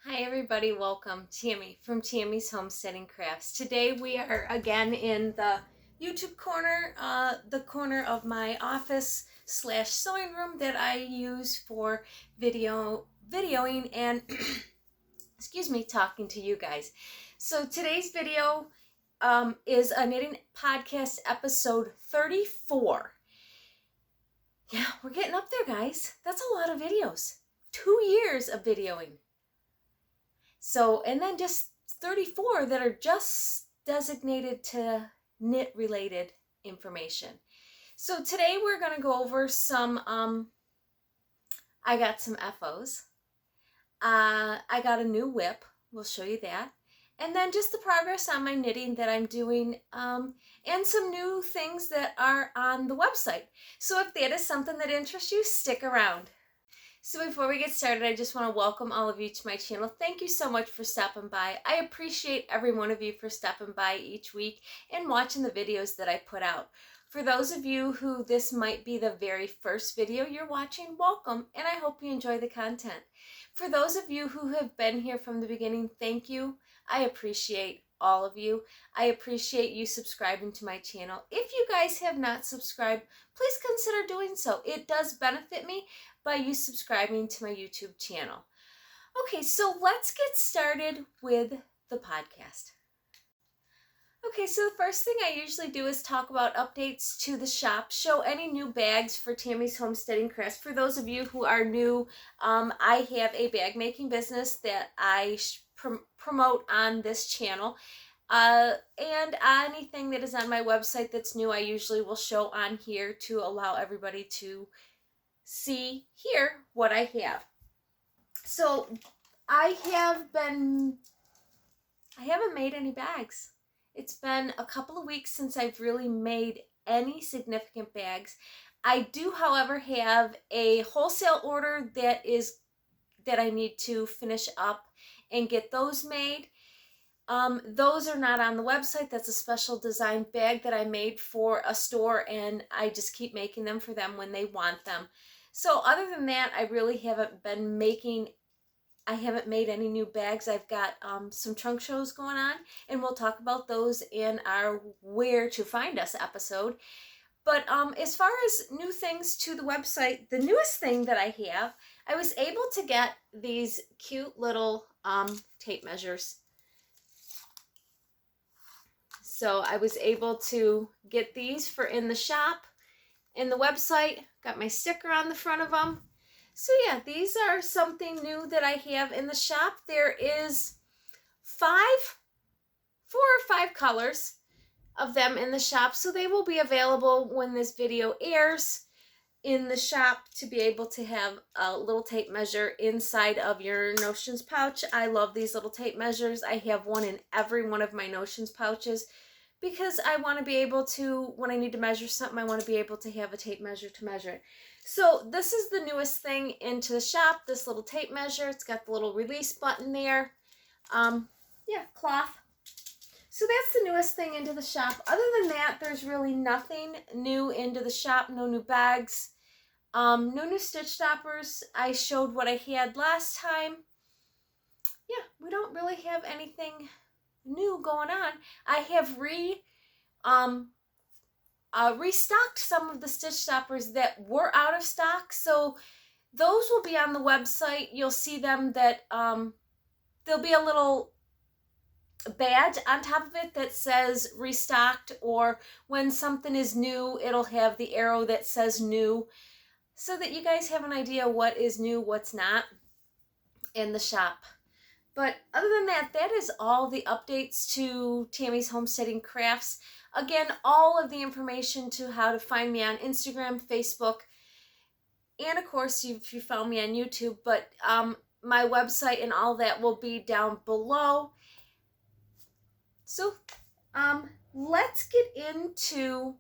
Hi everybody, welcome. Tammy from Tammy's Homesteading Crafts. Today we are again in the YouTube corner, the corner of my office / sewing room that I use for videoing and excuse me, talking to you guys. So today's video is a knitting podcast episode 34. Yeah, we're getting up there, guys. That's a lot of videos. 2 years of videoing. So, and then just 34 that are just designated to knit related information. So today we're going to go over some, I got some FOs. I got a new whip. We'll show you that. And then just the progress on my knitting that I'm doing, and some new things that are on the website. So if that is something that interests you, stick around. So before we get started, I just want to welcome all of you to my channel. Thank you so much for stopping by. I appreciate every one of you for stopping by each week and watching the videos that I put out. For those of you who this might be the very first video you're watching, welcome, and I hope you enjoy the content. For those of you who have been here from the beginning, thank you. I appreciate all of you. I appreciate you subscribing to my channel. If you guys have not subscribed, please consider doing so. It does benefit me by you subscribing to my YouTube channel. Okay, so let's get started with the podcast. Okay, so the first thing I usually do is talk about updates to the shop, show any new bags for Tammy's Homesteading Crafts. For those of you who are new, I have a bag making business that I promote on this channel. And anything that is on my website that's new, I usually will show on here to allow everybody to see here what I have. So I haven't made any bags. It's been a couple of weeks since I've really made any significant bags. I do, however, have a wholesale order that I need to finish up and get those made. Those are not on the website. That's a special design bag that I made for a store, and I just keep making them for them when they want them. So other than that, I really haven't made any new bags. I've got some trunk shows going on, and we'll talk about those in our Where to Find Us episode. But as far as new things to the website, the newest thing that I have, I was able to get these cute little tape measures. So I was able to get these for in the shop, in the website, got my sticker on the front of them. So yeah, these are something new that I have in the shop. There is 4 or 5 colors of them in the shop, so they will be available when this video airs in the shop to be able to have a little tape measure inside of your notions pouch. I love these little tape measures. I have one in every one of my notions pouches because I want to be able to, when I need to measure something, I want to be able to have a tape measure to measure it. So this is the newest thing into the shop, this little tape measure. It's got the little release button there. Yeah, cloth. So that's the newest thing into the shop. Other than that, there's really nothing new into the shop. No new bags. No new stitch stoppers. I showed what I had last time. Yeah, we don't really have anything new going on. I have restocked some of the stitch stoppers that were out of stock, so those will be on the website. You'll see them that there'll be a little badge on top of it that says restocked, or when something is new, it'll have the arrow that says new, so that you guys have an idea what is new, what's not in the shop. But other than that, that is all the updates to Tammy's Homesteading Crafts. Again, all of the information to how to find me on Instagram, Facebook, and of course, if you found me on YouTube, but my website and all that will be down below. So let's get into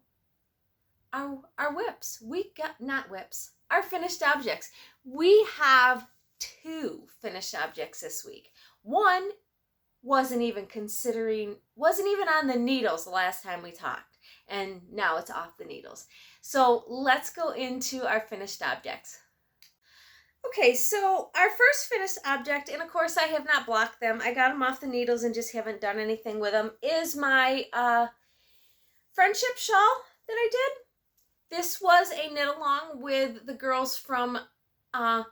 our whips. Our finished objects. We have 2 finished objects this week. One wasn't even on the needles the last time we talked, and now it's off the needles. So let's go into our finished objects. Okay, so our first finished object, and of course I have not blocked them, I got them off the needles and just haven't done anything with them, is my friendship shawl that I did. This was a knit along with the girls from my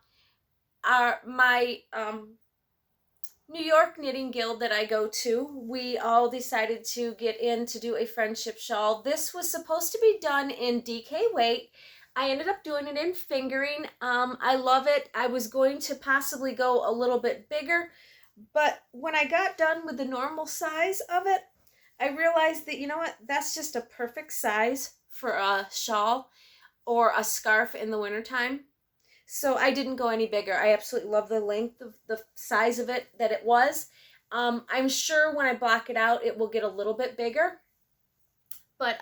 New York knitting guild that I go to. We all decided to get in to do a friendship shawl. This was supposed to be done in DK weight. I ended up doing it in fingering. I love it. I was going to possibly go a little bit bigger, but when I got done with the normal size of it, I realized that, you know what, that's just a perfect size for a shawl or a scarf in the wintertime. So I didn't go any bigger. I absolutely love the length of the size of it that it was. I'm sure when I block it out, it will get a little bit bigger. But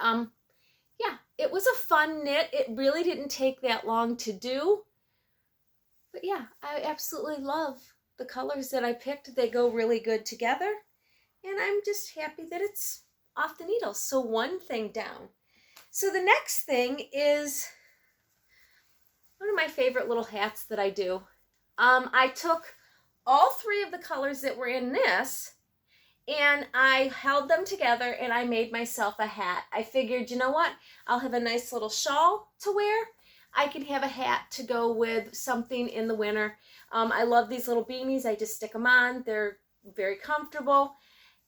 yeah, it was a fun knit. It really didn't take that long to do. But yeah, I absolutely love the colors that I picked. They go really good together. And I'm just happy that it's off the needles. So one thing down. So the next thing is one of my favorite little hats that I do. I took all three of the colors that were in this and I held them together and I made myself a hat. I figured, you know what? I'll have a nice little shawl to wear. I can have a hat to go with something in the winter. I love these little beanies. I just stick them on. They're very comfortable.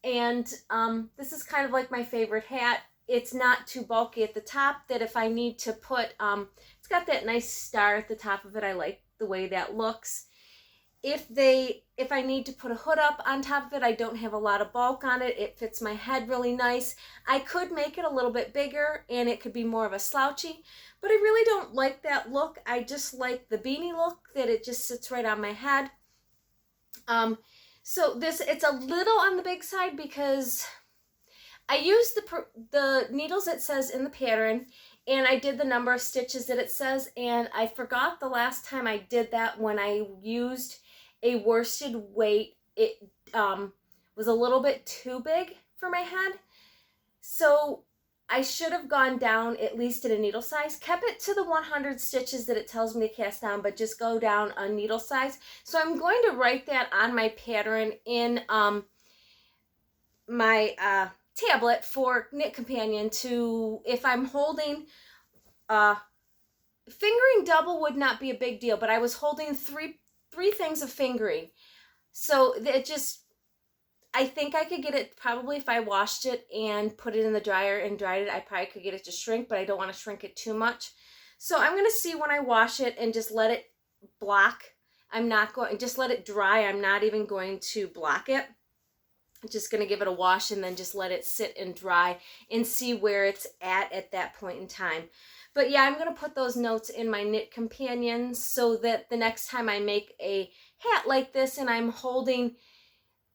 And this is kind of like my favorite hat. It's not too bulky at the top, that if I need to put, it's got that nice star at the top of it. I like the way that looks. If I need to put a hood up on top of it, I don't have a lot of bulk on it. It fits my head really nice. I could make it a little bit bigger and it could be more of a slouchy, but I really don't like that look. I just like the beanie look, that it just sits right on my head. So it's a little on the big side because I used the needles it says in the pattern, and I did the number of stitches that it says, and I forgot the last time I did that when I used a worsted weight. It was a little bit too big for my head, so I should have gone down at least at a needle size, kept it to the 100 stitches that it tells me to cast down, but just go down a needle size. So I'm going to write that on my pattern in my tablet for Knit Companion to, if I'm holding, fingering double would not be a big deal, but I was holding three things of fingering. So it just, I think I could get it, probably if I washed it and put it in the dryer and dried it, I probably could get it to shrink, but I don't want to shrink it too much. So I'm going to see when I wash it and just let it block. I'm not going, just let it dry. I'm not even going to block it. I'm just going to give it a wash and then just let it sit and dry and see where it's at that point in time. But yeah, I'm going to put those notes in my Knit Companion so that the next time I make a hat like this and I'm holding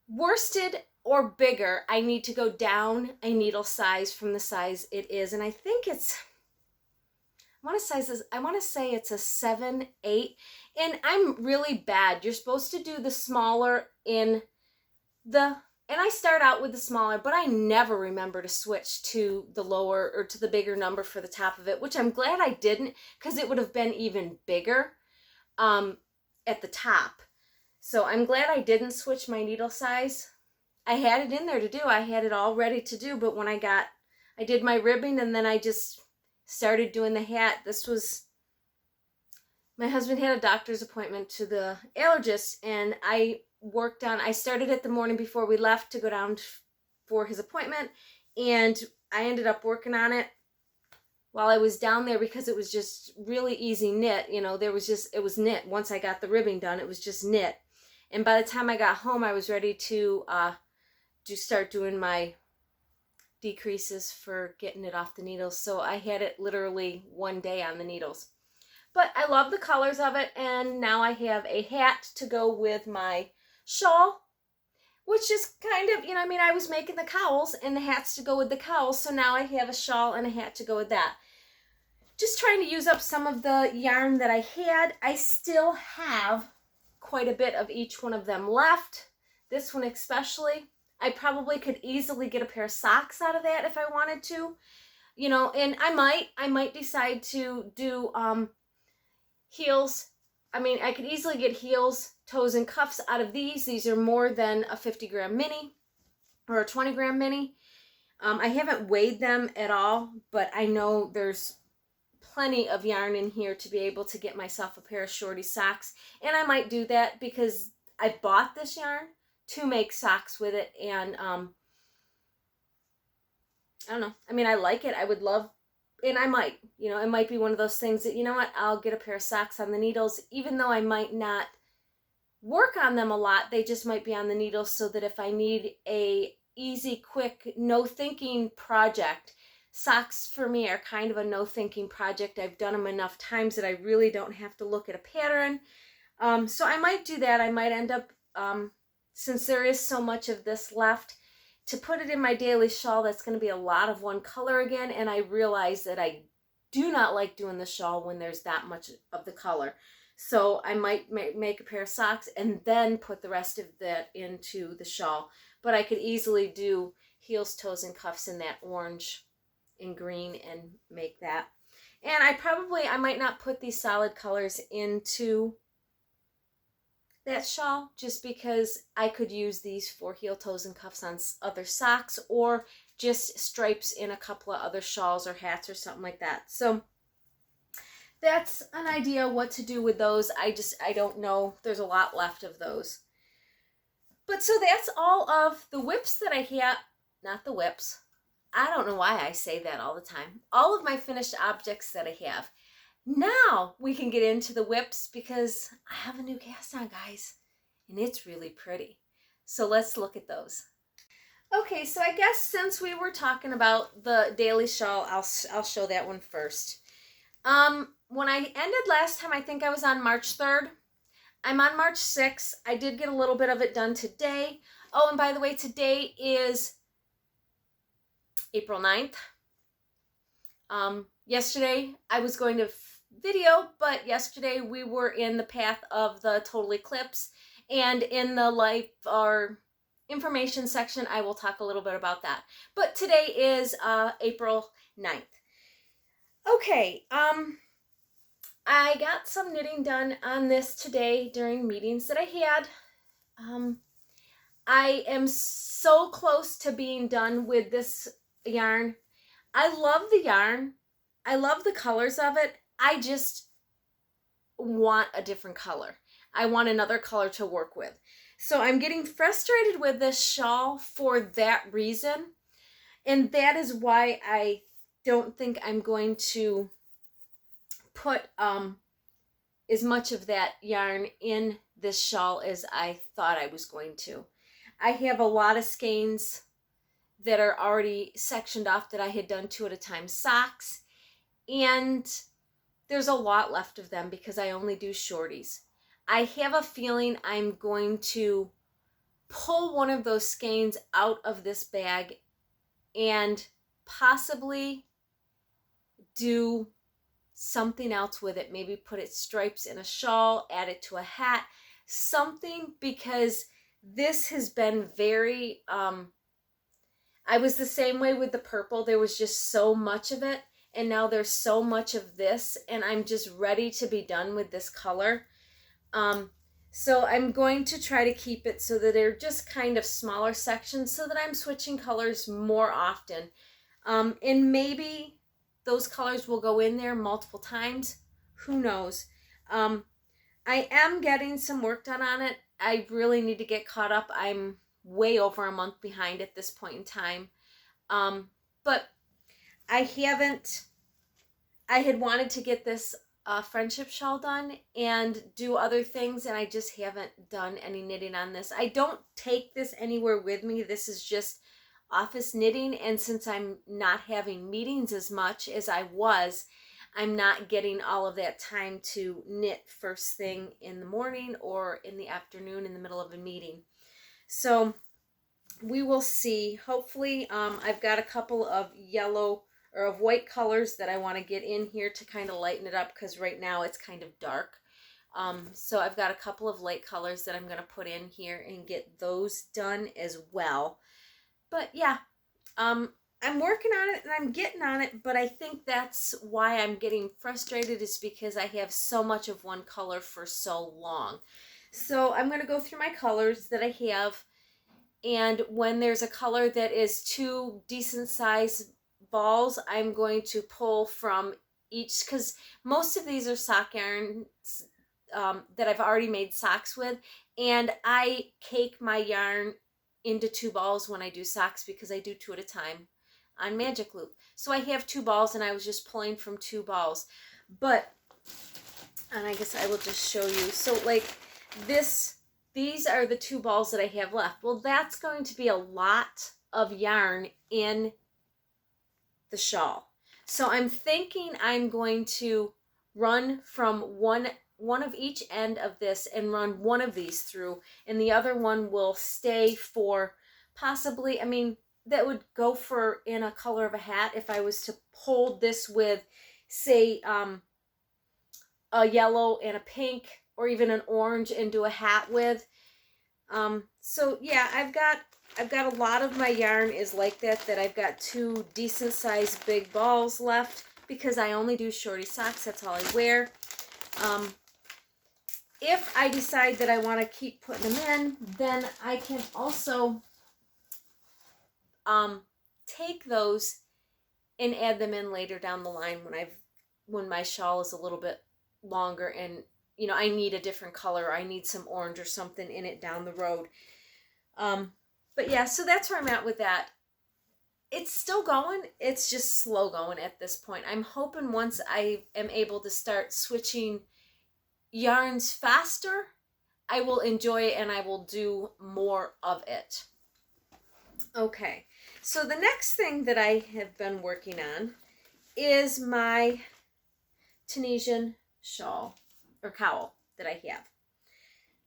worsted or bigger, I need to go down a needle size from the size it is. And I think it's, I want to say it's a 7/8, and I'm really bad. You're supposed to do the smaller in the, and I start out with the smaller, but I never remember to switch to the lower or to the bigger number for the top of it, which I'm glad I didn't, because it would have been even bigger at the top. So I'm glad I didn't switch my needle size. I had it in there to do. I had it all ready to do, but when I did my ribbing and then I just started doing the hat. This was, my husband had a doctor's appointment to the allergist, and I started it the morning before we left to go down for his appointment, and I ended up working on it while I was down there because it was just really easy knit. You know, it was knit. Once I got the ribbing done, it was just knit. And by the time I got home, I was ready to start doing my decreases for getting it off the needles. So I had it literally one day on the needles. But I love the colors of it, and now I have a hat to go with my shawl, which is kind of, you know, I mean, I was making the cowls and the hats to go with the cowls, so now I have a shawl and a hat to go with that. Just trying to use up some of the yarn that I had. I still have quite a bit of each one of them left. This one especially. I probably could easily get a pair of socks out of that if I wanted to, you know, and I might decide to do heels I mean, I could easily get heels, toes, and cuffs out of these. These are more than a 50-gram mini or a 20-gram mini. I haven't weighed them at all, but I know there's plenty of yarn in here to be able to get myself a pair of shorty socks. And I might do that because I bought this yarn to make socks with it. And I don't know. I mean, I like it. I would love, and I might, you know, it might be one of those things that, you know what, I'll get a pair of socks on the needles, even though I might not work on them a lot. They just might be on the needles so that if I need a easy, quick, no thinking project. Socks for me are kind of a no thinking project. I've done them enough times that I really don't have to look at a pattern. So I might do that. I might end up, since there is so much of this left, to put it in my daily shawl. That's going to be a lot of one color again. And I realize that I do not like doing the shawl when there's that much of the color. So I might make a pair of socks and then put the rest of that into the shawl. But I could easily do heels, toes, and cuffs in that orange and green and make that. And I might not put these solid colors into that shawl just because I could use these for heel, toes, and cuffs on other socks or just stripes in a couple of other shawls or hats or something like that. So that's an idea what to do with those. I don't know. There's a lot left of those. But so that's all of the whips that I have. Not the whips. I don't know why I say that all the time. All of my finished objects that I have. Now we can get into the whips because I have a new cast on, guys. And it's really pretty. So let's look at those. Okay, so I guess since we were talking about the daily shawl, I'll show that one first. When I ended last time, I think I was on March 3rd. I'm on March 6th. I did get a little bit of it done today. Oh, and by the way, today is April 9th. Yesterday I was going to video, but yesterday we were in the path of the total eclipse, and in the life or information section I will talk a little bit about that. But today is April 9th. Okay, I got some knitting done on this today during meetings that I had. I am so close to being done with this yarn. I love the yarn. I love the colors of it. I just want a different color. I want another color to work with. So I'm getting frustrated with this shawl for that reason. And that is why I don't think I'm going to put as much of that yarn in this shawl as I thought I was going to. I have a lot of skeins that are already sectioned off that I had done 2 at a time socks, and there's a lot left of them because I only do shorties. I have a feeling I'm going to pull one of those skeins out of this bag and possibly do something else with it. Maybe put it stripes in a shawl, add it to a hat, something, because this has been very, I was the same way with the purple. There was just so much of it, and now there's so much of this, and I'm just ready to be done with this color. So I'm going to try to keep it so that they're just kind of smaller sections so that I'm switching colors more often. And maybe those colors will go in there multiple times. Who knows? I am getting some work done on it. I really need to get caught up. I'm way over a month behind at this point in time. But I had wanted to get this friendship shawl done and do other things, and I just haven't done any knitting on this. I don't take this anywhere with me. This is just office knitting, and since I'm not having meetings as much as I was, I'm not getting all of that time to knit first thing in the morning or in the afternoon in the middle of a meeting. So we will see. Hopefully, I've got a couple of yellow or of white colors that I want to get in here to kind of lighten it up, because right now it's kind of dark. So I've got a couple of light colors that I'm going to put in here and get those done as well. But yeah, I'm working on it and I'm getting on it, but I think that's why I'm getting frustrated, is because I have so much of one color for so long. So I'm going to go through my colors that I have, and when there's a color that is two decent size balls, I'm going to pull from each, because most of these are sock yarns that I've already made socks with, and I cake my yarn into two balls when I do socks because I do two at a time on Magic Loop. So I have two balls and I was just pulling from two balls. But, and I guess I will just show you. So like these are the two balls that I have left. Well, that's going to be a lot of yarn in the shawl. So I'm thinking I'm going to run from one of each end of this and run one of these through, and the other one will stay for possibly, I mean, that would go for in a color of a hat if I was to hold this with, say, a yellow and a pink or even an orange and do a hat with. So yeah, I've got a lot of my yarn is like that I've got two decent sized big balls left because I only do shorty socks. That's all I wear. If I decide that I want to keep putting them in, then I can also take those and add them in later down the line when my shawl is a little bit longer and, you know, I need a different color, or I need some orange or something in it down the road. But yeah, so that's where I'm at with that. It's still going. It's just slow going at this point. I'm hoping once I am able to start switching yarns faster, I will enjoy it and I will do more of it. Okay, so the next thing that I have been working on is my Tunisian shawl or cowl that I have.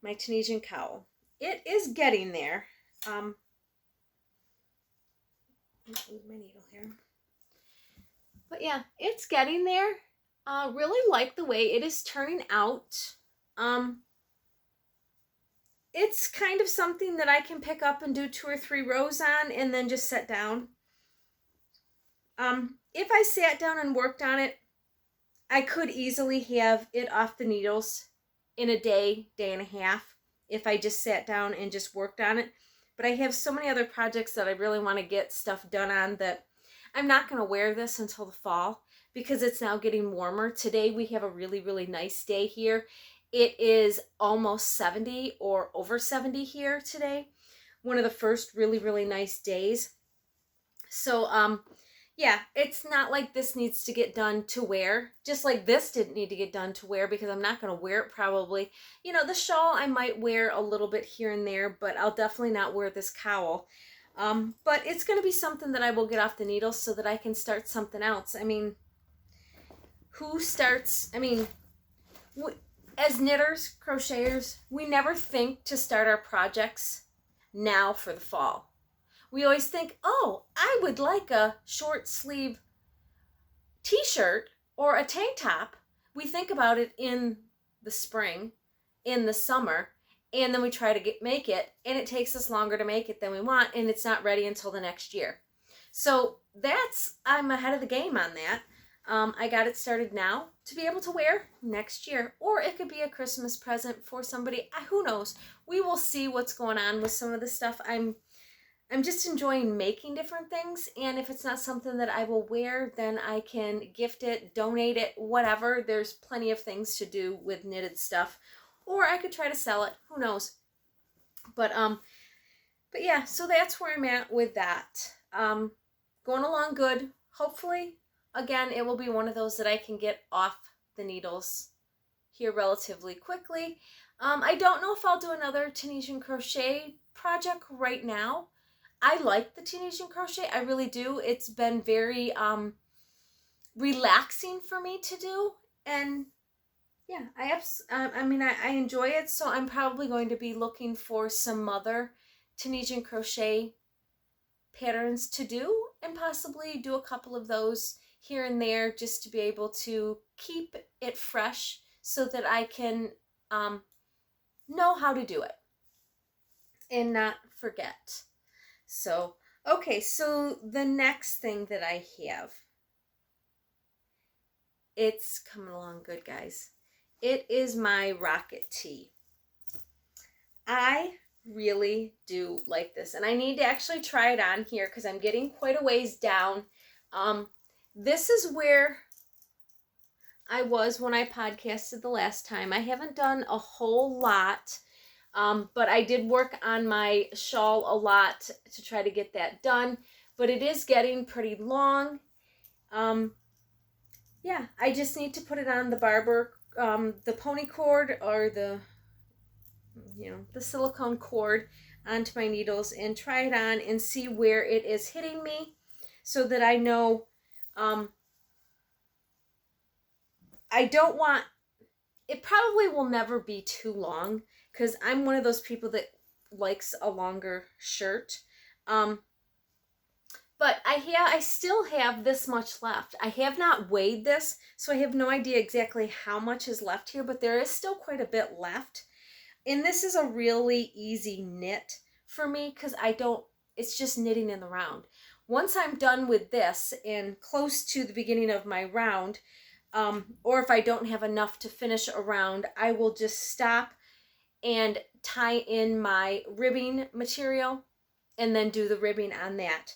My Tunisian cowl. It is getting there. Lose my needle here. But yeah, it's getting there. Really like the way it is turning out. It's kind of something that I can pick up and do 2 or 3 rows on and then just set down. If I sat down and worked on it, I could easily have it off the needles in a day, day and a half, if I just sat down and just worked on it. But I have so many other projects that I really want to get stuff done on that I'm not going to wear this until the fall because it's now getting warmer. Today we have a really, really nice day here. It is almost 70 or over 70 here today. One of the first really, really nice days. So, yeah, it's not like this needs to get done to wear. Just like this didn't need to get done to wear because I'm not going to wear it probably. You know, the shawl I might wear a little bit here and there, but I'll definitely not wear this cowl. But it's going to be something that I will get off the needles so that I can start something else. I mean, who starts, I mean, as knitters, crocheters, we never think to start our projects now for the fall. We always think, oh, I would like a short sleeve t-shirt or a tank top. We think about it in the spring, in the summer, and then we try to make it, and it takes us longer to make it than we want, and it's not ready until the next year. So I'm ahead of the game on that. I got it started now to be able to wear next year, or it could be a Christmas present for somebody. Who knows? We will see what's going on with some of the stuff. I'm just enjoying making different things, and if it's not something that I will wear, then I can gift it, donate it, whatever. There's plenty of things to do with knitted stuff, or I could try to sell it. Who knows? But yeah, so that's where I'm at with that. Going along good. Hopefully, again, it will be one of those that I can get off the needles here relatively quickly. I don't know if I'll do another Tunisian crochet project right now. I like the Tunisian crochet. I really do. It's been very relaxing for me to do. And yeah, I enjoy it. So I'm probably going to be looking for some other Tunisian crochet patterns to do and possibly do a couple of those here and there just to be able to keep it fresh so that I can know how to do it and not forget. So, Okay, so the next thing that I have, it's coming along good, guys. It is my rocket tee. I really do like this, and I need to actually try it on here because I'm getting quite a ways down. This is where I was when I podcasted the last time. I haven't done a whole lot, but I did work on my shawl a lot to try to get that done, but it is getting pretty long. Yeah, I just need to put it on the barber, the pony cord or the silicone cord onto my needles and try it on and see where it is hitting me so that I know. I don't want, it probably will never be too long because I'm one of those people that likes a longer shirt. But I still have this much left. I have not weighed this, so I have no idea exactly how much is left here, but there is still quite a bit left. And this is a really easy knit for me because it's just knitting in the round. Once I'm done with this and close to the beginning of my round, or if I don't have enough to finish a round, I will just stop and tie in my ribbing material and then do the ribbing on that.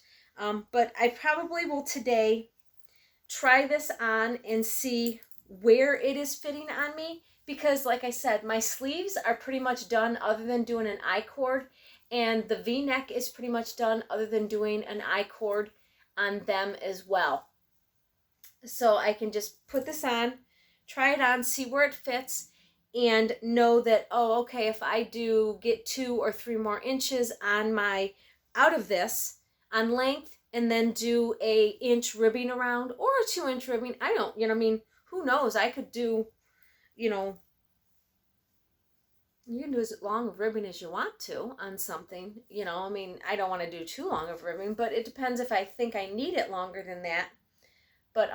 But I probably will today try this on and see where it is fitting on me because like I said, my sleeves are pretty much done other than doing an I-cord, and the V-neck is pretty much done other than doing an I-cord on them as well. So I can just put this on, try it on, see where it fits, and know that, oh, okay, if I do get 2 or 3 more inches on my, out of this, on length, and then do a inch ribbing around, or a 2-inch ribbing, I don't, I mean, who knows, I could do, you can do as long of ribbing as you want to on something, I mean, I don't want to do too long of ribbing, but it depends if I think I need it longer than that. But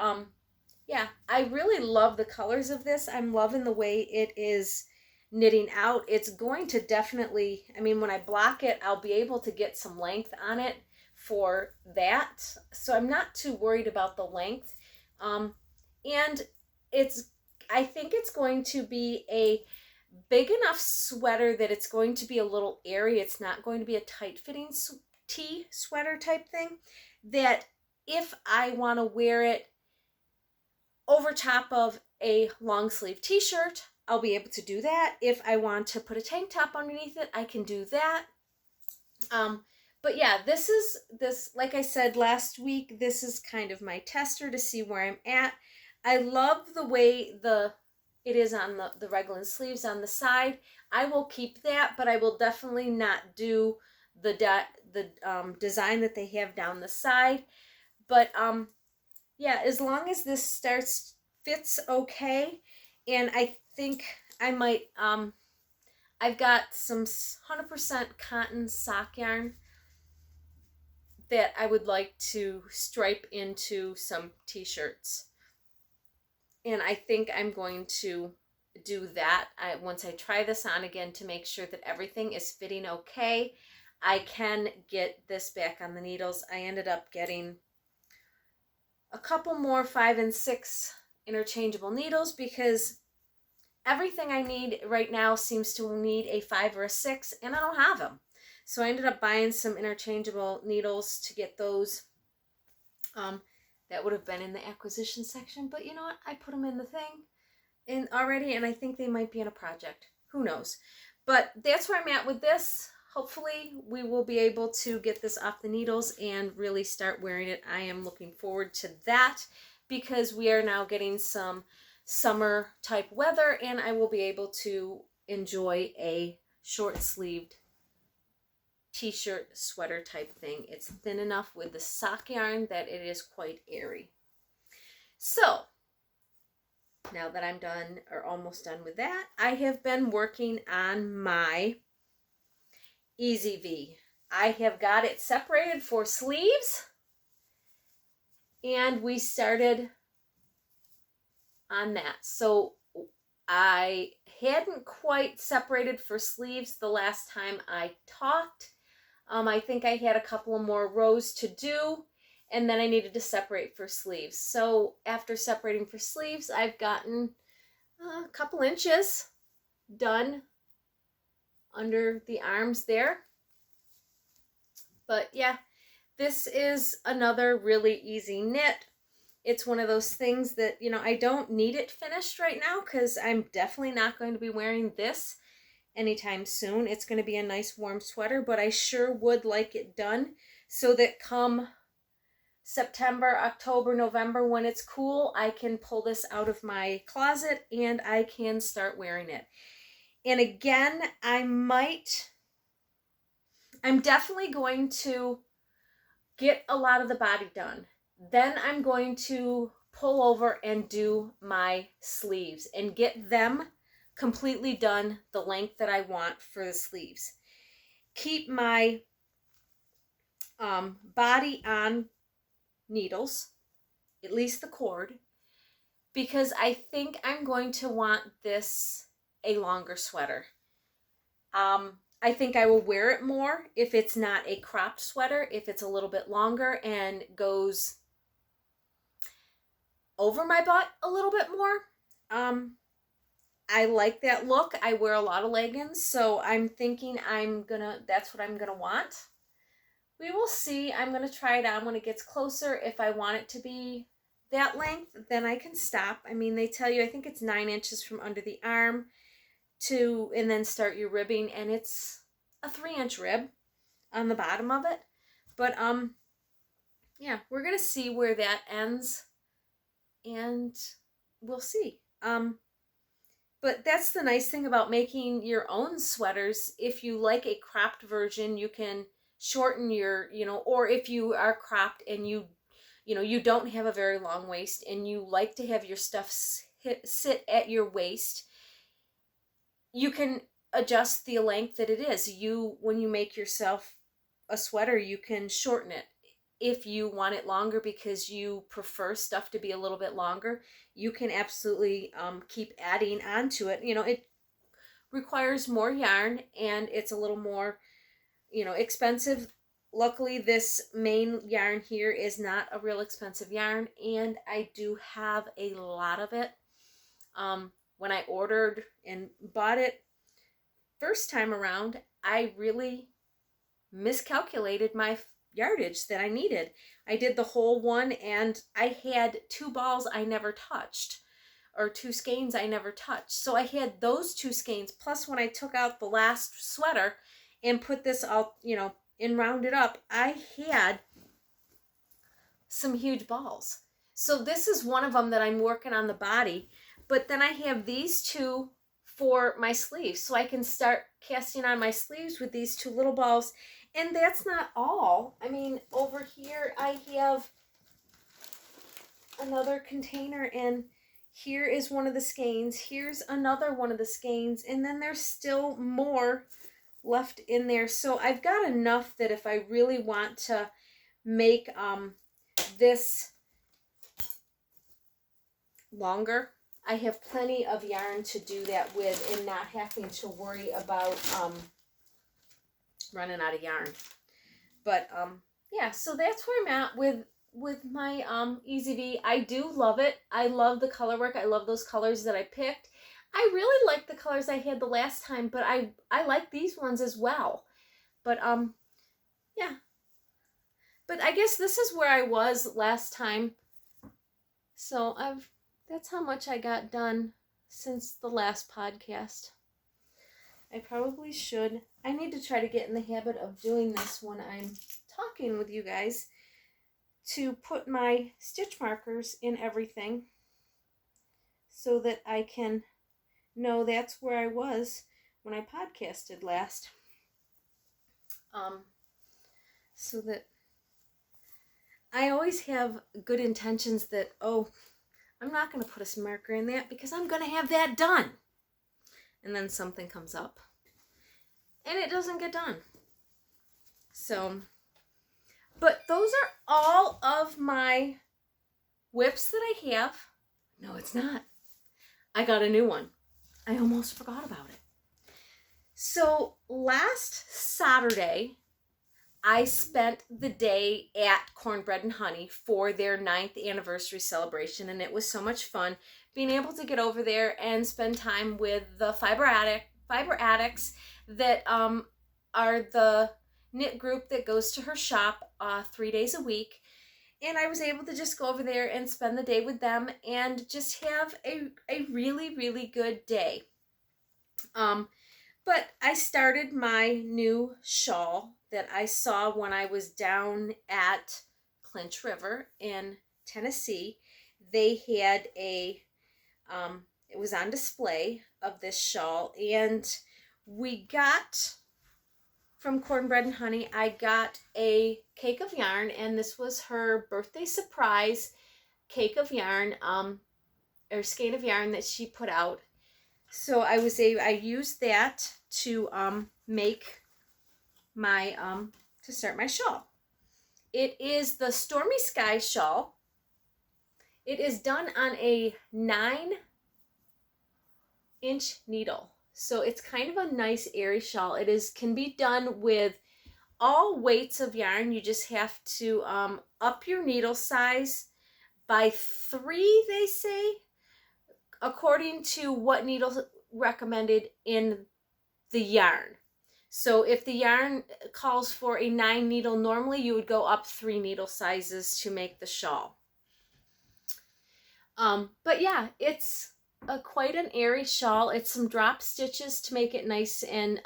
yeah, I really love the colors of this. I'm loving the way it is knitting out. It's going to definitely, I mean, when I block it, I'll be able to get some length on it for that. So I'm not too worried about the length. And I think it's going to be a big enough sweater that it's going to be a little airy. It's not going to be a tight fitting tee sweater type thing, that if I want to wear it over top of a long sleeve t-shirt, I'll be able to do that. If I want to put a tank top underneath it, I can do that. But yeah, this, like I said last week, this is kind of my tester to see where I'm at. I love the way it is on the raglan sleeves on the side. I will keep that, but I will definitely not do the design that they have down the side. But yeah, as long as this fits okay, and I think I might, I've got some 100% cotton sock yarn that I would like to stripe into some t-shirts. And I think I'm going to do that once I try this on again to make sure that everything is fitting okay. I can get this back on the needles. I ended up getting a couple more 5 and 6 interchangeable needles because everything I need right now seems to need a 5 or a 6, and I don't have them. So I ended up buying some interchangeable needles to get those. That would have been in the acquisition section, but you know what? I put them in the thing already, and I think they might be in a project. Who knows? But that's where I'm at with this. Hopefully we will be able to get this off the needles and really start wearing it. I am looking forward to that because we are now getting some summer type weather, and I will be able to enjoy a short-sleeved t-shirt sweater type thing. It's thin enough with the sock yarn that it is quite airy. So now that I'm done or almost done with that, I have been working on my Easy V. I have got it separated for sleeves, and we started on that. So I hadn't quite separated for sleeves the last time I talked. I think I had a couple of more rows to do, and then I needed to separate for sleeves. So after separating for sleeves, I've gotten a couple inches done under the arms there. But yeah, this is another really easy knit. It's one of those things that, you know, I don't need it finished right now because I'm definitely not going to be wearing this anytime soon. It's going to be a nice warm sweater, but I sure would like it done so that come September, October, November, when it's cool, I can pull this out of my closet and I can start wearing it. And again, I'm definitely going to get a lot of the body done. Then I'm going to pull over and do my sleeves and get them completely done the length that I want for the sleeves. Keep my body on needles, at least the cord, because I think I'm going to want this a longer sweater. I think I will wear it more if it's not a cropped sweater, if it's a little bit longer and goes over my butt a little bit more. I like that look. I wear a lot of leggings, so I'm thinking that's what I'm gonna want. We will see. I'm gonna try it on when it gets closer. If I want it to be that length, then I can stop. I mean, they tell you, I think it's 9 inches from under the arm and then start your ribbing, and it's a 3-inch rib on the bottom of it. But yeah, we're gonna see where that ends, and we'll see. But that's the nice thing about making your own sweaters. If you like a cropped version, you can shorten your, or if you are cropped and you don't have a very long waist and you like to have your stuff sit at your waist, you can adjust the length that it is. When you make yourself a sweater, you can shorten it. If you want it longer because you prefer stuff to be a little bit longer, you can absolutely keep adding onto it. It requires more yarn and it's a little more, expensive. Luckily, this main yarn here is not a real expensive yarn, and I do have a lot of it. When I ordered and bought it first time around, I really miscalculated my yardage that I needed. I did the whole one, and I had 2 balls I never touched, or 2 skeins I never touched. So I had those 2 skeins, plus when I took out the last sweater and put this all, and rounded up, I had some huge balls. So this is one of them that I'm working on the body, but then I have these 2 for my sleeves, so I can start casting on my sleeves with these 2 little balls. And that's not all. I mean, over here I have another container, and here is one of the skeins. Here's another one of the skeins, and then there's still more left in there. So I've got enough that if I really want to make this longer, I have plenty of yarn to do that with and not having to worry about running out of yarn. But yeah, so that's where I'm at with my Easy V. I do love it. I love the color work. I love those colors that I picked. I really like the colors I had the last time, but I like these ones as well. But yeah. But I guess this is where I was last time. So that's how much I got done since the last podcast. I probably should. I need to try to get in the habit of doing this when I'm talking with you guys, to put my stitch markers in everything so that I can know that's where I was when I podcasted last. So that I always have good intentions that, I'm not going to put a marker in that because I'm going to have that done. And then something comes up and it doesn't get done. So, but those are all of my whips that I have. No, it's not. I got a new one. I almost forgot about it. So last Saturday, I spent the day at Cornbread Honey for their 9th anniversary celebration, and it was so much fun being able to get over there and spend time with the fiber addicts that are the knit group that goes to her shop 3 days a week. And I was able to just go over there and spend the day with them and just have a really, really good day. But I started my new shawl that I saw when I was down at Clinch River in Tennessee. They had it was on display of this shawl, and we got from Cornbread Honey, I got a cake of yarn, and this was her birthday surprise cake of yarn, or skein of yarn that she put out. So I used that to make my to start my shawl. It is the Stormy Sky shawl. It is done on a 9-inch needle. So it's kind of a nice airy shawl. Can be done with all weights of yarn. You just have to up your needle size by 3, they say, according to what needle recommended in the yarn. So if the yarn calls for a 9 needle, normally you would go up 3 needle sizes to make the shawl. But yeah, it's quite an airy shawl. It's some drop stitches to make it nice and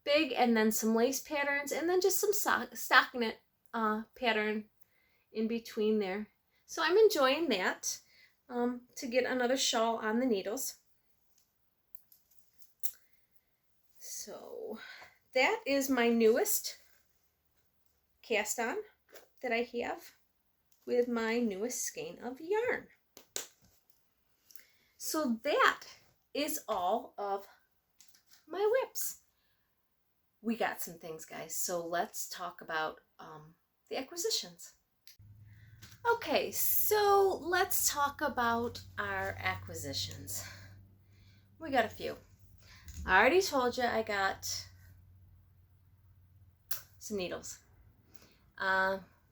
big, and then some lace patterns, and then just some stockinette pattern in between there. So I'm enjoying that to get another shawl on the needles. So that is my newest cast on that I have with my newest skein of yarn. So that is all of my whips. We got some things, guys, so let's talk about the acquisitions. Okay, so let's talk about our acquisitions. We got a few. I already told you I got some needles.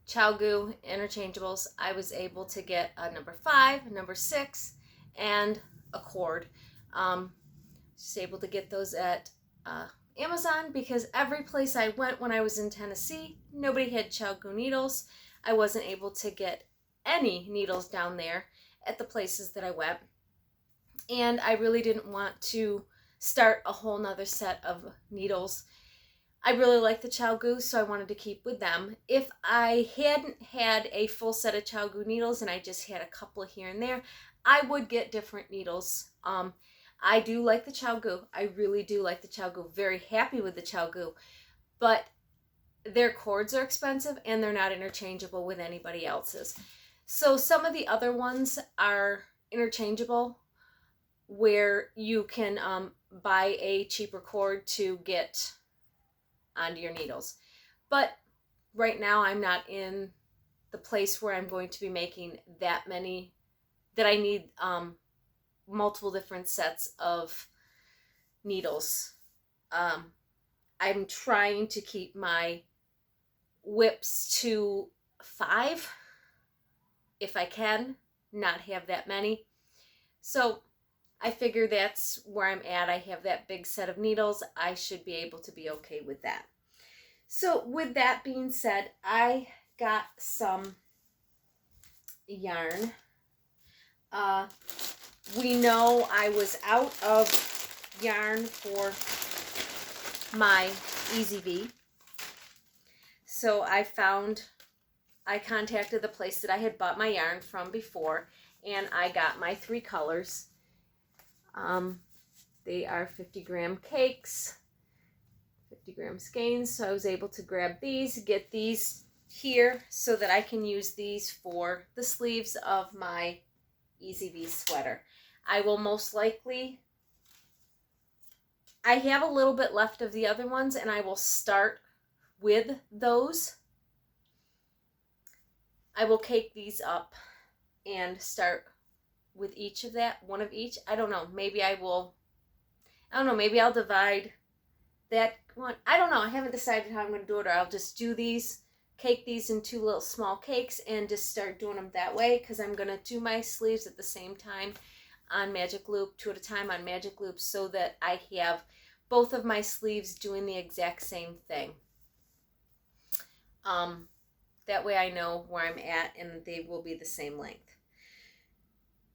Chagrin interchangeables. I was able to get a number 5, a number 6, and a cord. Just able to get those at Amazon, because every place I went when I was in Tennessee, nobody had Chagrin needles. I wasn't able to get any needles down there at the places that I went, and I really didn't want to start a whole nother set of needles. I really like the Chagrin, so I wanted to keep with them. If I hadn't had a full set of Chagrin needles and I just had a couple here and there, I would get different needles. I do like the Chagrin. I really do like the Chagrin. Very happy with the Chagrin, but their cords are expensive and they're not interchangeable with anybody else's. So some of the other ones are interchangeable, where you can buy a cheaper cord to get onto your needles. But right now I'm not in the place where I'm going to be making that many, that I need multiple different sets of needles. I'm trying to keep my whips to 5 if I can, not have that many. So I figure that's where I'm at. I have that big set of needles. I should be able to be okay with that. So with that being said, I got some yarn. We know I was out of yarn for my Easy V. So I contacted the place that I had bought my yarn from before, and I got my 3 colors. They are 50-gram cakes, 50-gram skeins, so I was able to grab these, get these here so that I can use these for the sleeves of my Easy V sweater. I will most likely, I have a little bit left of the other ones, and I will start with those. I will cake these up and start with each of that, one of each. I don't know, maybe I'll divide that want, I don't know, I haven't decided how I'm going to do it, or I'll just do these, cake these in 2 little small cakes and just start doing them that way, because I'm going to do my sleeves at the same time on Magic Loop, 2 at a time on Magic Loop, so that I have both of my sleeves doing the exact same thing. That way I know where I'm at and they will be the same length.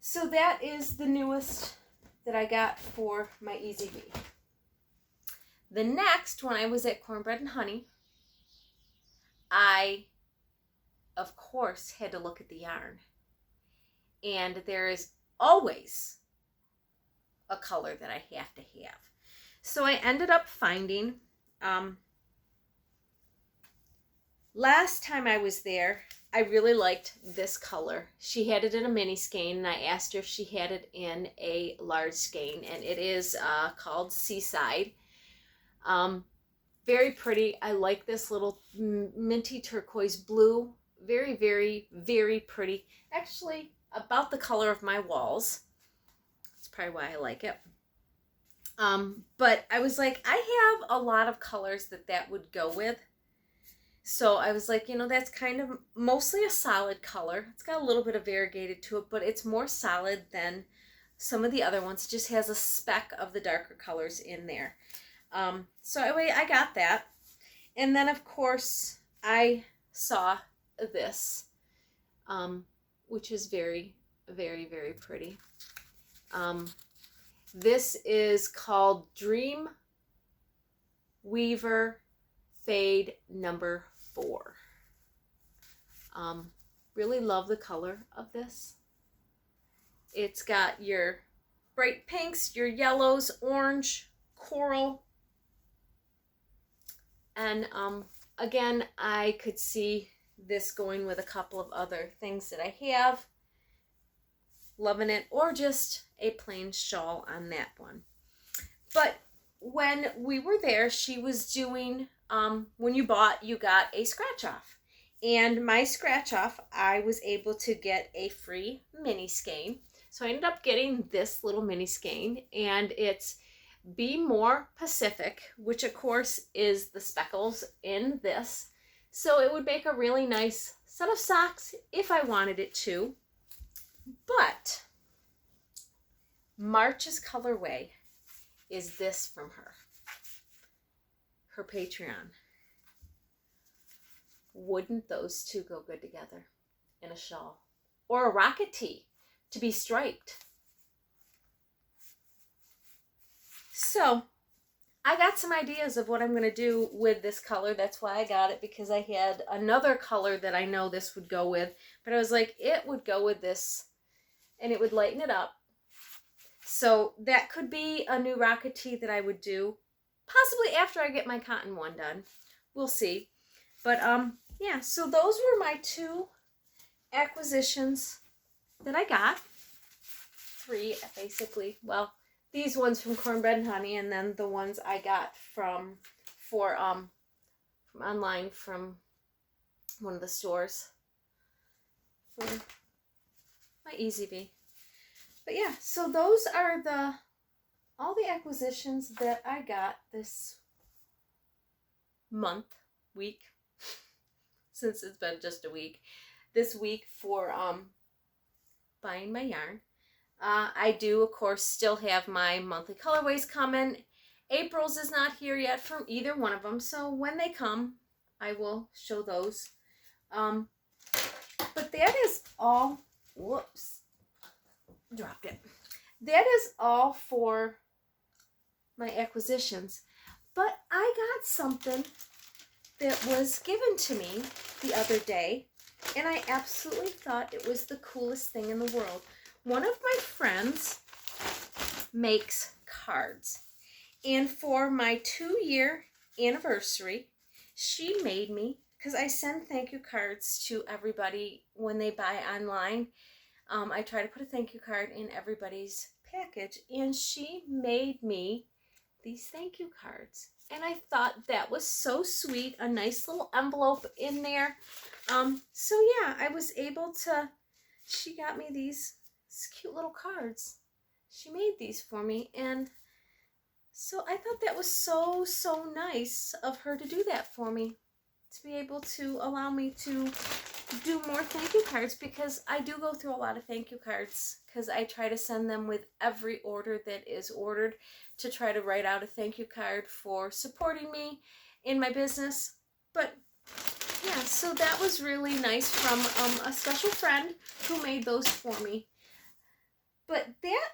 So that is the newest that I got for my Easy Bee. The next, when I was at Cornbread Honey, I, of course, had to look at the yarn. And there is always a color that I have to have. So I ended up finding, last time I was there, I really liked this color. She had it in a mini skein, and I asked her if she had it in a large skein, and it is called Seaside. Very pretty. I like this little minty turquoise blue. Very, very, very pretty. Actually, about the color of my walls. That's probably why I like it. But I was like, I have a lot of colors that would go with. So I was like, you know, that's kind of mostly a solid color. It's got a little bit of variegated to it, but it's more solid than some of the other ones. It just has a speck of the darker colors in there. So anyway, I got that. And then, of course, I saw this, which is very, very, very pretty. This is called Dream Weaver Fade number 4. Really love the color of this. It's got your bright pinks, your yellows, orange, coral. And again, I could see this going with a couple of other things that I have. Loving it. Or just a plain shawl on that one. But when we were there, she was doing, when you bought, you got a scratch off. And my scratch off, I was able to get a free mini skein. So I ended up getting this little mini skein, and it's Be More Pacific, which of course is the speckles in this. So it would make a really nice set of socks if I wanted it to. But March's colorway is this from her Patreon. Wouldn't those two go good together in a shawl? Or a rocket tee to be striped. So I got some ideas of what I'm going to do with this color. That's why I got it, because I had another color that I know this would go with. But I was like, it would go with this and it would lighten it up. So that could be a new rocket tee that I would do, possibly after I get my cotton one done. We'll see. But yeah, so those were my 2 acquisitions that I got. 3 basically. Well, these ones from Cornbread Honey, and then the ones I got from online from one of the stores for my Easy Bee. But yeah, so those are all the acquisitions that I got this week, since it's been just a week, this week for buying my yarn. I do, of course, still have my monthly colorways coming. April's is not here yet from either one of them, so when they come, I will show those. But that is all. Whoops. Dropped it. That is all for my acquisitions. But I got something that was given to me the other day, and I absolutely thought it was the coolest thing in the world. One of my friends makes cards, and for my 2-year anniversary, she made me, because I send thank you cards to everybody when they buy online. I try to put a thank you card in everybody's package, and she made me these thank you cards. And I thought that was so sweet, a nice little envelope in there. So yeah, I was able to, she got me these cute little cards. She made these for me, and So I thought that was so nice of her to do that for me, to be able to allow me to do more thank you cards, because I do go through a lot of thank you cards because I try to send them with every order that is ordered, to try to write out a thank you card for supporting me in my business. But yeah, so that was really nice from a special friend who made those for me. But that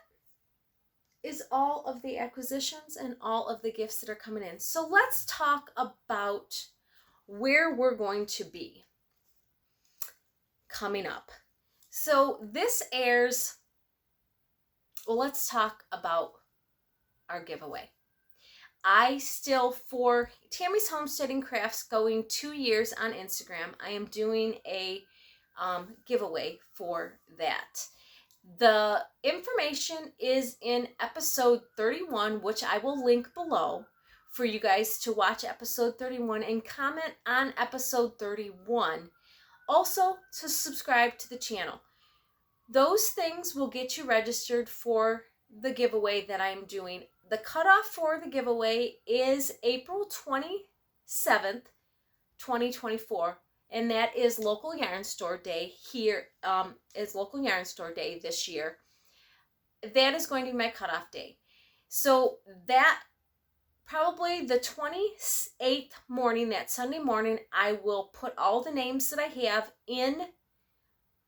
is all of the acquisitions and all of the gifts that are coming in. So let's talk about where we're going to be coming up. So this airs, well, let's talk about our giveaway. I still, for Tammy's Homesteading Crafts going 2 years on Instagram, I am doing a giveaway for that. The information is in episode 31, which I will link below for you guys to watch episode 31 and comment on episode 31. Also, to subscribe to the channel. Those things will get you registered for the giveaway that I'm doing. The cutoff for the giveaway is April 27th, 2024. And that is Local Yarn Store Day. Here is Local Yarn Store Day this year. That is going to be my cutoff day. So that probably the 28th morning, that Sunday morning, I will put all the names that I have in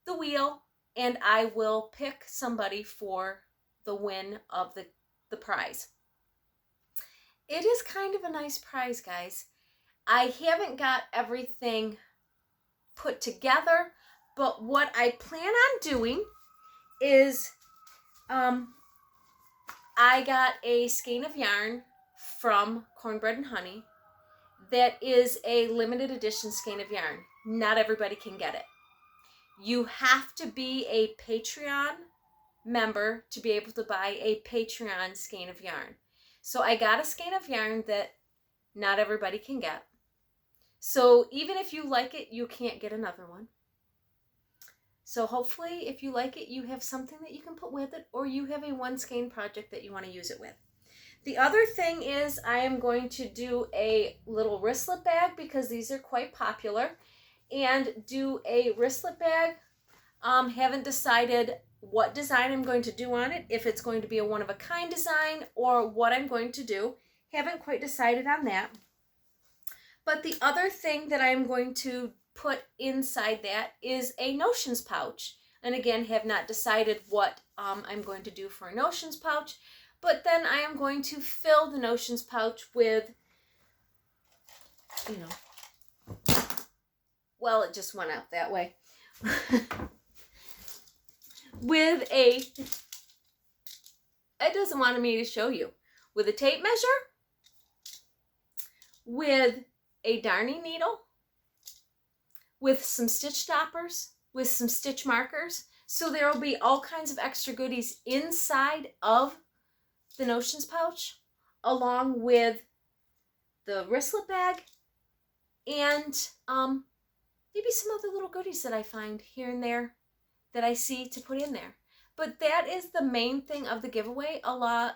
the wheel, and I will pick somebody for the win of the prize. It is kind of a nice prize, guys. I haven't got everything put together, but what I plan on doing is I got a skein of yarn from Cornbread Honey that is a limited edition skein of yarn. Not everybody can get it. You have to be a Patreon member to be able to buy a Patreon skein of yarn. So I got a skein of yarn that not everybody can get. So even if you like it, you can't get another one. So hopefully if you like it, you have something that you can put with it, or you have a one skein project that you want to use it with. The other thing is I am going to do a little wristlet bag, because these are quite popular, and do a wristlet bag. Haven't decided what design I'm going to do on it, if it's going to be a one-of-a-kind design or what I'm going to do. Haven't quite decided on that. But the other thing that I'm going to put inside that is a notions pouch. And again, have not decided what I'm going to do for a notions pouch. But then I am going to fill the notions pouch with, you know, well, it just went out that way. With a, it doesn't want me to show you, with a tape measure, with a darning needle, with some stitch stoppers, with some stitch markers. So there will be all kinds of extra goodies inside of the notions pouch, along with the wristlet bag, and maybe some other little goodies that I find here and there that I see to put in there. But that is the main thing of the giveaway. A lot,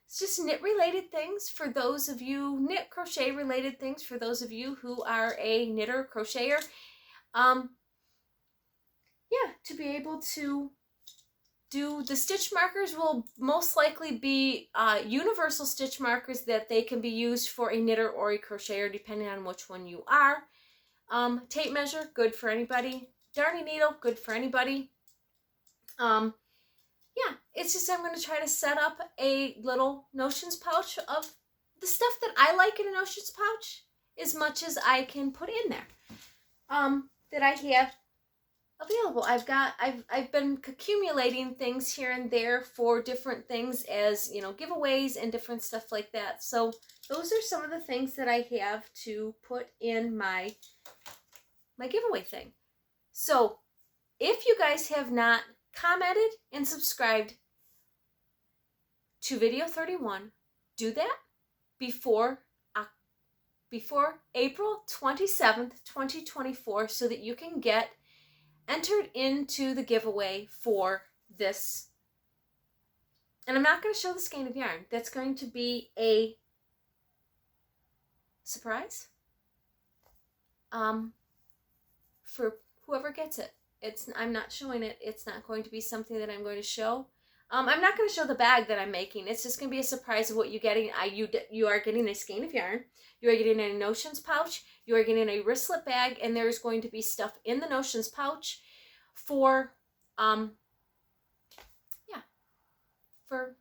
it's just knit related things for those of you, knit crochet related things for those of you who are a knitter crocheter. Yeah, to be able to do the stitch markers will most likely be universal stitch markers that they can be used for a knitter or a crocheter depending on which one you are. Tape measure, good for anybody. Darning needle, good for anybody. Yeah, it's just I'm going to try to set up a little notions pouch of the stuff that I like in a notions pouch, as much as I can put in there that I have available. I've been accumulating things here and there for different things, as you know, giveaways and different stuff like that. So those are some of the things that I have to put in my giveaway thing. So if you guys have not commented and subscribed to video 31, do that before April 27th, 2024, so that you can get entered into the giveaway for this And I'm not going to show the skein of yarn. That's going to be a surprise for whoever gets it. I'm not showing it. It's not going to be something that I'm going to show. I'm not going to show the bag that I'm making. It's just going to be a surprise of what you're getting. You are getting a skein of yarn. You are getting a notions pouch. You are getting a wristlet bag, and there's going to be stuff in the notions pouch for for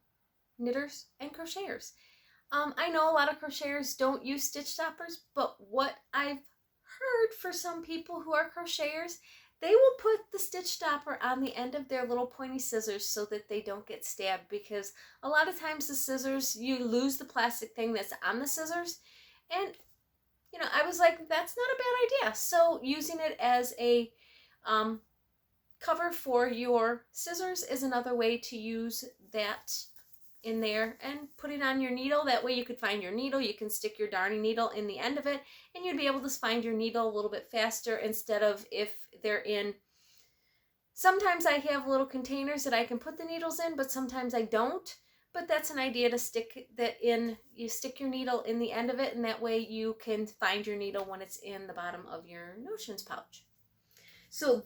knitters and crocheters. I know a lot of crocheters don't use stitch stoppers, but what I've heard for some people who are crocheters, they will put the stitch stopper on the end of their little pointy scissors so that they don't get stabbed, because a lot of times the scissors, you lose the plastic thing that's on the scissors. And, you know, I was like, that's not a bad idea. So using it as a cover for your scissors is another way to use that in there, and put it on your needle. That way you could find your needle. You can stick your darning needle in the end of it, and you'd be able to find your needle a little bit faster, instead of if they're in, sometimes I have little containers that I can put the needles in, but sometimes I don't. But that's an idea to stick that in. You stick your needle in the end of it, and that way you can find your needle when it's in the bottom of your notions pouch. So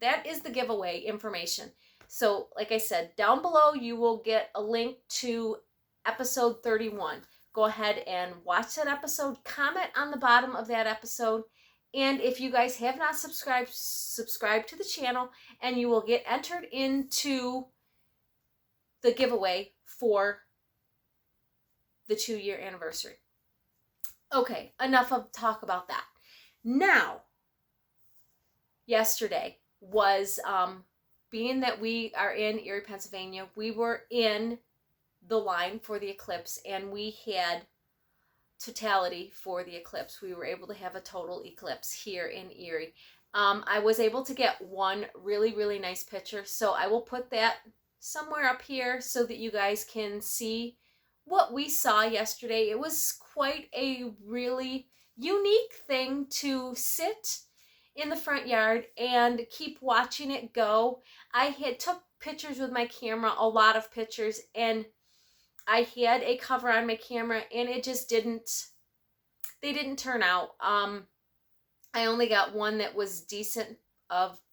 that is the giveaway information. So like I said, down below you will get a link to episode 31. Go ahead and watch that episode, comment on the bottom of that episode, and if you guys have not subscribed, subscribe to the channel, and you will get entered into the giveaway for the 2-year anniversary. Okay, enough of talk about that. Now, yesterday was being that we are in Erie, Pennsylvania, we were in the line for the eclipse, and we had totality for the eclipse. We were able to have a total eclipse here in Erie. I was able to get one really, really nice picture, so I will put that somewhere up here so that you guys can see what we saw yesterday. It was quite a really unique thing to sit in the front yard and keep watching it go. I had took pictures with my camera, a lot of pictures, and I had a cover on my camera, and it just they didn't turn out. I only got one that was decent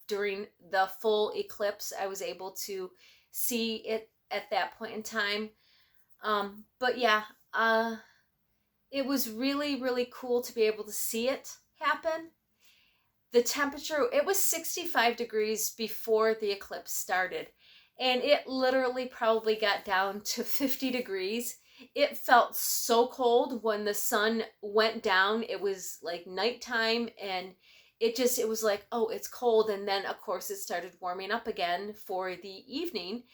during the full eclipse. I was able to see it at that point in time. But yeah, it was really, really cool to be able to see it happen. The temperature, it was 65 degrees before the eclipse started, and it literally probably got down to 50 degrees. It felt so cold when the sun went down. It was like nighttime, and it was like, oh, it's cold. And then of course it started warming up again for the evening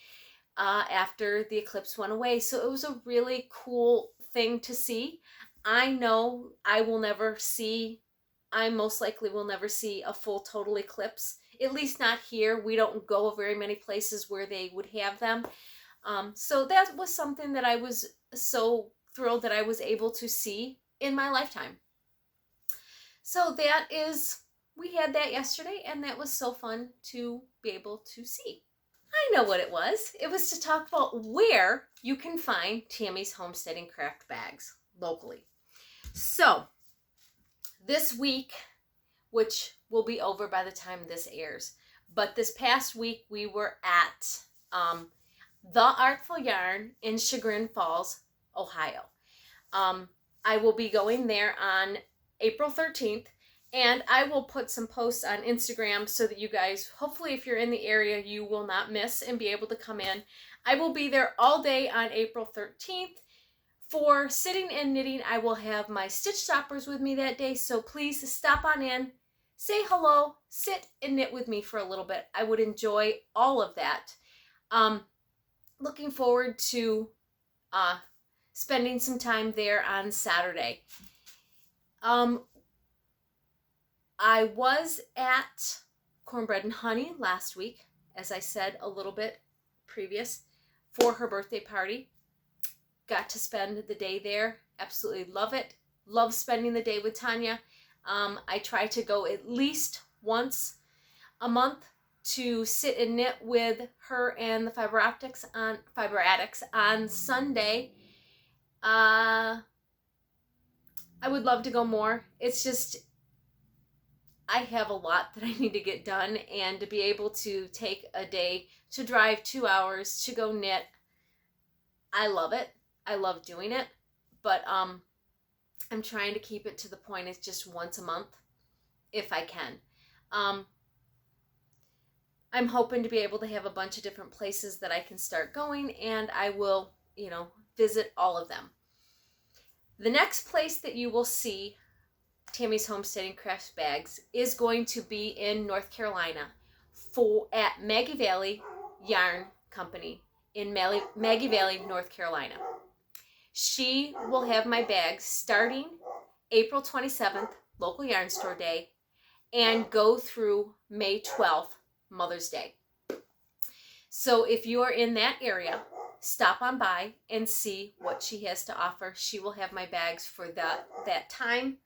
after the eclipse went away. So it was a really cool thing to see. I know I most likely will never see a full total eclipse, at least not here. We don't go very many places where they would have them. So that was something that I was so thrilled that I was able to see in my lifetime. So we had that yesterday, and that was so fun to be able to see. I know what it was. It was to talk about where you can find Tammy's Homesteading Craft Bags locally. So this week, which will be over by the time this airs, but this past week we were at the Artful Yarn in Chagrin Falls, Ohio. I will be going there on April 13th, and I will put some posts on Instagram so that you guys, hopefully if you're in the area, you will not miss and be able to come in. I will be there all day on April 13th. For sitting and knitting, I will have my stitch stoppers with me that day, so please stop on in, say hello, sit and knit with me for a little bit. I would enjoy all of that. Looking forward to spending some time there on Saturday. I was at Cornbread Honey last week, as I said a little bit previous, for her birthday party. Got to spend the day there. Absolutely love it. Love spending the day with Tanya. I try to go at least once a month to sit and knit with her and the fiber addicts on Sunday. I would love to go more. It's just, I have a lot that I need to get done, and to be able to take a day to drive 2 hours to go knit, I love it. I love doing it, but I'm trying to keep it to the point it's just once a month if I can. I'm hoping to be able to have a bunch of different places that I can start going, and I will, visit all of them. The next place that you will see Tammy's Homesteading Crafts bags is going to be in North Carolina at Maggie Valley Yarn Company in Maggie Valley, North Carolina. She will have my bags starting April 27th, local yarn store day, and go through May 12th, Mother's Day. So if you are in that area, stop on by and see what she has to offer. She will have my bags for that time.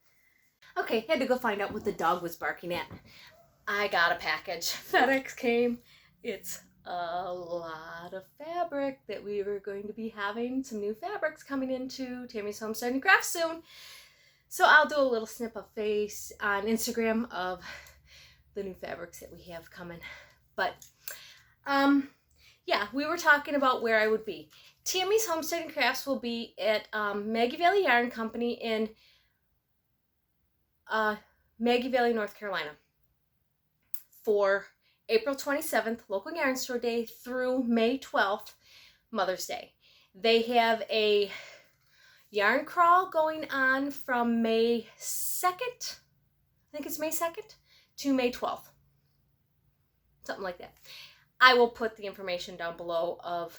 Okay, had to go find out what the dog was barking at. I got a package. FedEx came. It's a lot of fabric that we were going to be having. Some new fabrics coming into Tammy's Homesteading Crafts soon. So I'll do a little snip of face on Instagram of the new fabrics that we have coming. But, yeah, we were talking about where I would be. Tammy's Homesteading Crafts will be at Maggie Valley Yarn Company in Maggie Valley, North Carolina for April 27th, local yarn store day, through May 12th, Mother's Day. They have a yarn crawl going on from May 2nd, I think it's May 2nd, to May 12th. Something like that. I will put the information down below of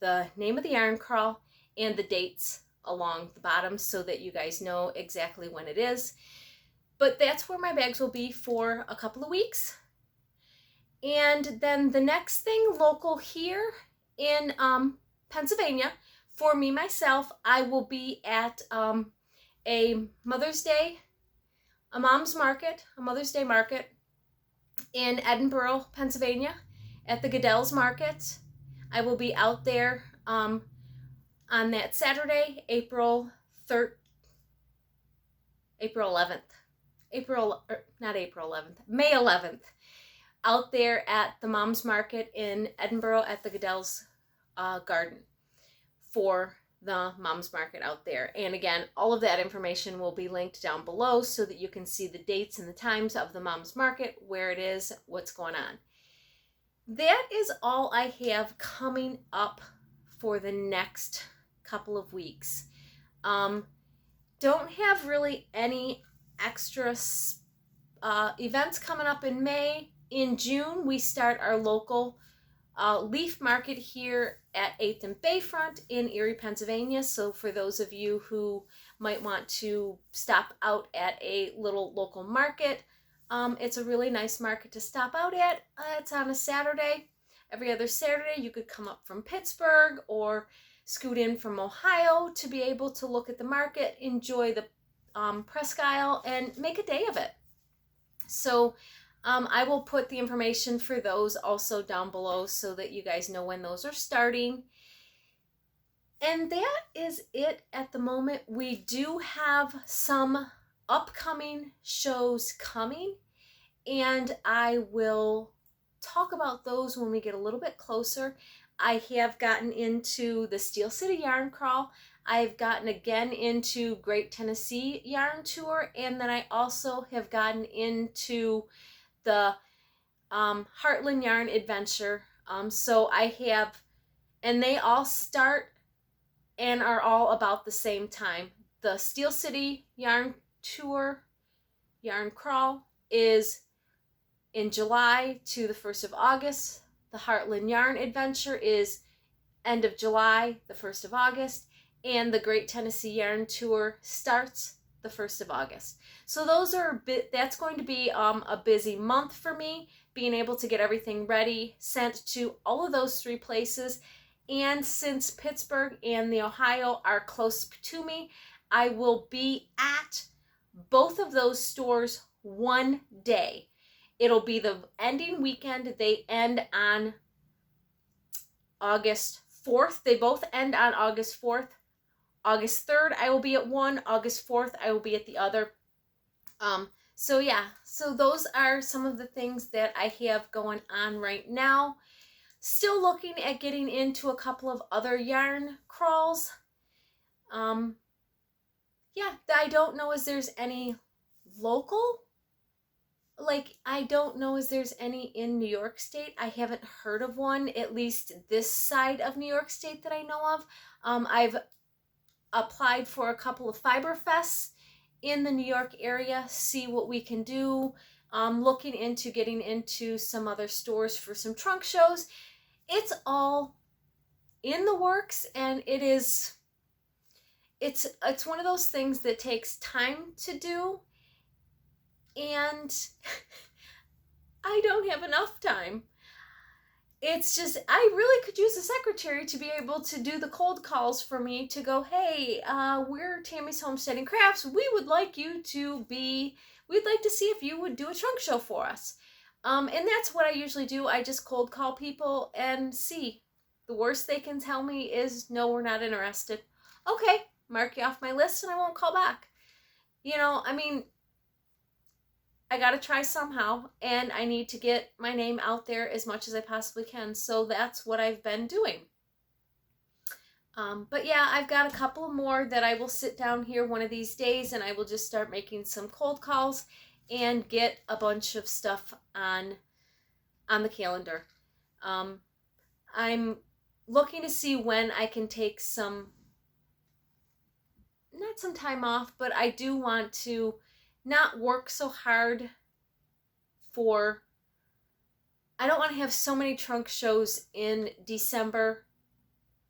the name of the yarn crawl and the dates along the bottom so that you guys know exactly when it is. But that's where my bags will be for a couple of weeks. And then the next thing local here in Pennsylvania, for me myself, I will be at a Mother's Day market in Edinburgh, Pennsylvania, at the Goodell's Market. I will be out there on that Saturday, May 11th, out there at the Mom's Market in Edinburgh at the Goodell's Garden for the Mom's Market out there. And again, all of that information will be linked down below so that you can see the dates and the times of the Mom's Market, where it is, what's going on. That is all I have coming up for the next couple of weeks. Don't have really any extra events coming up in May. In June, we start our local leaf market here at 8th and Bayfront in Erie, Pennsylvania. So for those of you who might want to stop out at a little local market, it's a really nice market to stop out at. It's on a Saturday. Every other Saturday, you could come up from Pittsburgh or scoot in from Ohio to be able to look at the market, enjoy the Presque Isle, and make a day of it. So I will put the information for those also down below so that you guys know when those are starting. And that is it at the moment. We do have some upcoming shows coming, and I will talk about those when we get a little bit closer. I have gotten into the Steel City Yarn Crawl. I've gotten again into Great Tennessee Yarn Tour, and then I also have gotten into the Heartland Yarn Adventure. So I have, and they all start and are all about the same time. The Steel City Yarn Tour, Yarn Crawl, is in July to the 1st of August. The Heartland Yarn Adventure is end of July, the 1st of August. And the Great Tennessee Yarn Tour starts the 1st of August. So those are that's going to be a busy month for me, being able to get everything ready, sent to all of those 3 places. And since Pittsburgh and the Ohio are close to me, I will be at both of those stores one day. It'll be the ending weekend. They end on August 4th. They both end on August 4th. August 3rd, I will be at one. August 4th, I will be at the other. So yeah, so those are some of the things that I have going on right now. Still looking at getting into a couple of other yarn crawls. Yeah, I don't know if there's any local. Like, I don't know if there's any in New York State. I haven't heard of one, at least this side of New York State that I know of. I've applied for a couple of Fiber Fests in the New York area, see what we can do. Looking into getting into some other stores for some trunk shows. It's all in the works, and it's one of those things that takes time to do, and I don't have enough time. It's just, I really could use a secretary to be able to do the cold calls for me to go, hey, we're Tammy's Homesteading Crafts. We'd like to see if you would do a trunk show for us. And that's what I usually do. I just cold call people and see. The worst they can tell me is, no, we're not interested. Okay, mark you off my list and I won't call back. You know, I mean, I gotta try somehow, and I need to get my name out there as much as I possibly can. So that's what I've been doing. But yeah, I've got a couple more that I will sit down here one of these days, and I will just start making some cold calls and get a bunch of stuff on the calendar. I'm looking to see when I can take not some time off, but I do want to not work so hard I don't want to have so many trunk shows in December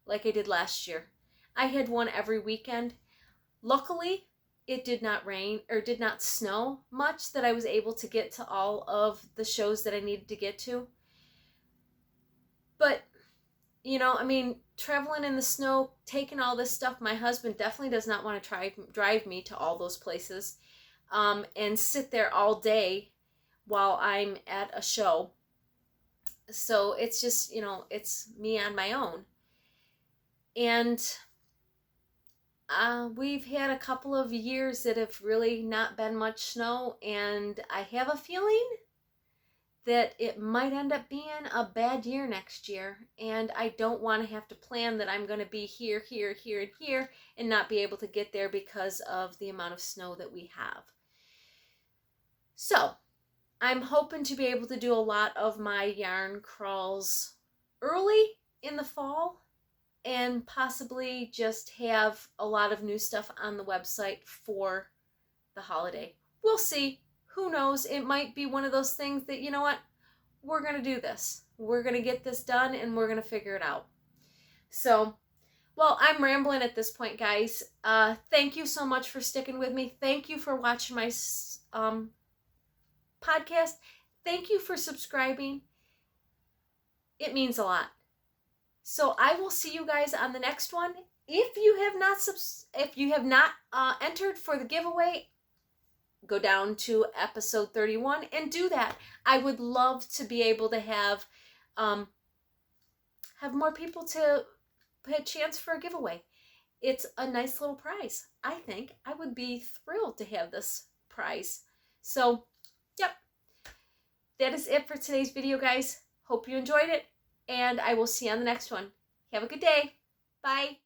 like I did last year. I had one every weekend. Luckily, it did not rain or did not snow much, that I was able to get to all of the shows that I needed to get to. But, you know, I mean, traveling in the snow, taking all this stuff, my husband definitely does not want to drive me to all those places. And sit there all day while I'm at a show. So it's just, you know, it's me on my own. And we've had a couple of years that have really not been much snow, and I have a feeling that it might end up being a bad year next year, and I don't want to have to plan that I'm going to be here, here, here, and here, and not be able to get there because of the amount of snow that we have. So, I'm hoping to be able to do a lot of my yarn crawls early in the fall, and possibly just have a lot of new stuff on the website for the holiday. We'll see. Who knows? It might be one of those things that, you know what? We're going to do this. We're going to get this done, and we're going to figure it out. So, well, I'm rambling at this point, guys. Thank you so much for sticking with me. Thank you for watching my podcast. Thank you for subscribing. It means a lot. So I will see you guys on the next one. If you have not entered for the giveaway, go down to episode 31 and do that. I would love to be able to have more people to put a chance for a giveaway. It's a nice little prize. I think I would be thrilled to have this prize. So, yep. That is it for today's video, guys. Hope you enjoyed it, and I will see you on the next one. Have a good day. Bye.